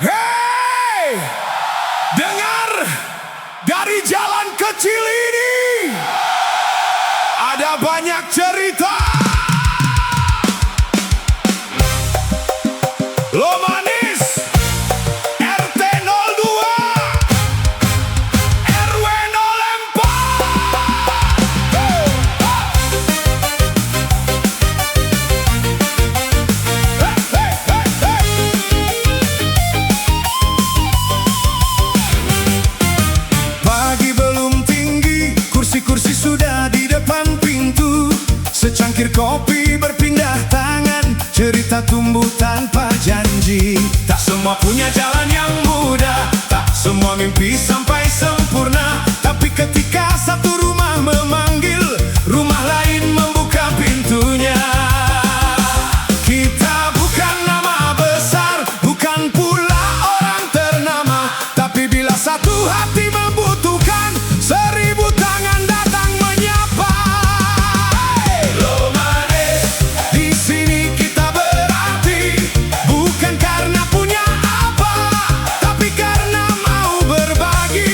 Hei, dengar, dari jalan kecil ini ada banyak cerita. Lo manis, RT 02, RW 04. Pagi belum tinggi, kursi-kursi sudah di depan pintu. Secangkir kopi berpindah tangan, cerita tumbuh tanpa janji. Tak semua punya jalan yang mudah, tak semua mimpi sampai sempurna. Tapi ketika satu rumah memanggil, rumah lain membuka pintunya. Kita bukan nama besar, bukan pula orang ternama, tapi bila satu hati membutuhkan, 1000 tangan datang menyapa. Lo manis, di sini kita berarti, bukan karena punya apa, tapi karena mau berbagi.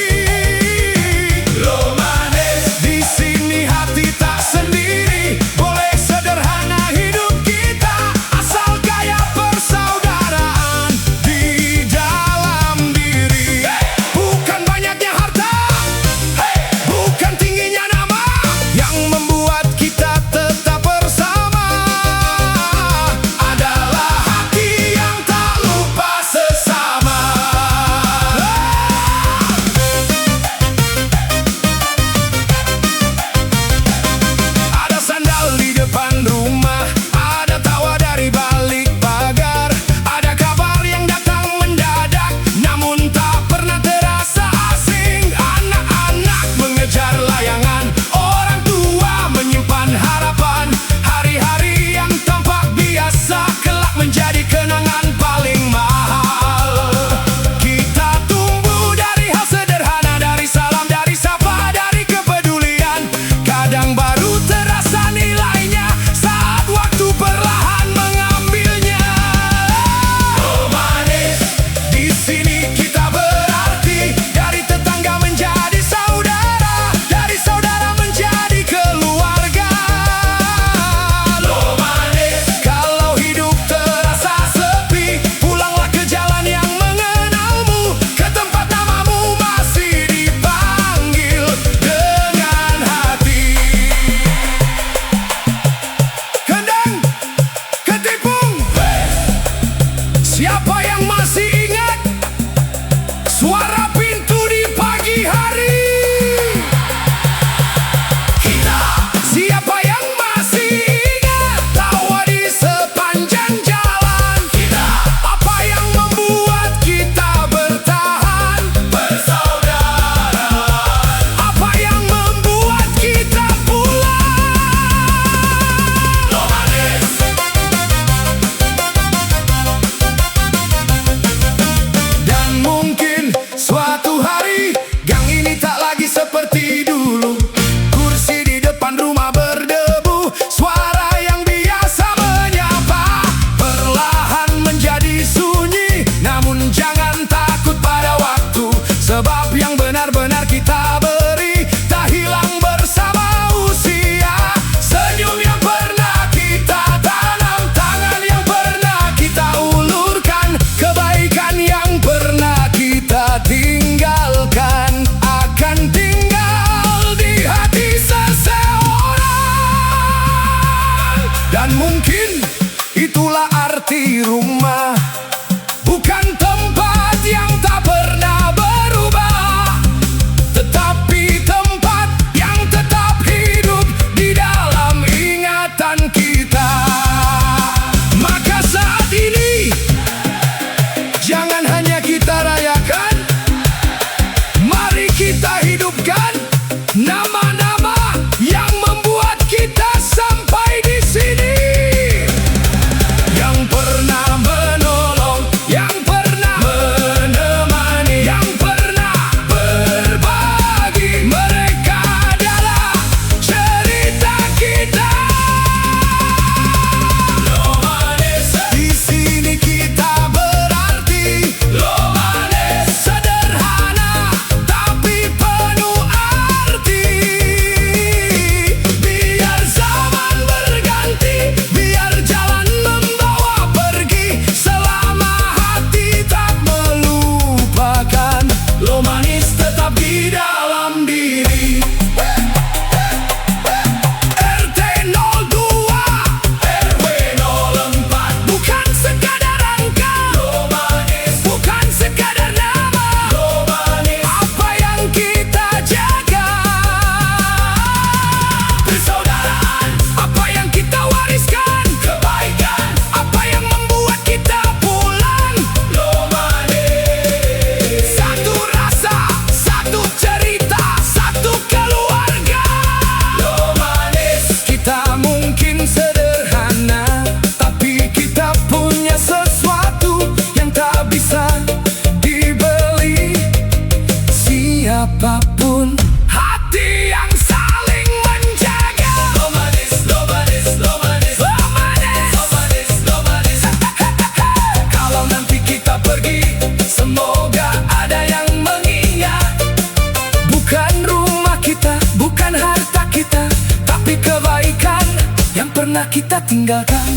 pernah kita tinggalkan.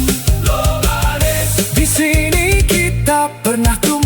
Di sini kita pernah tumbuh.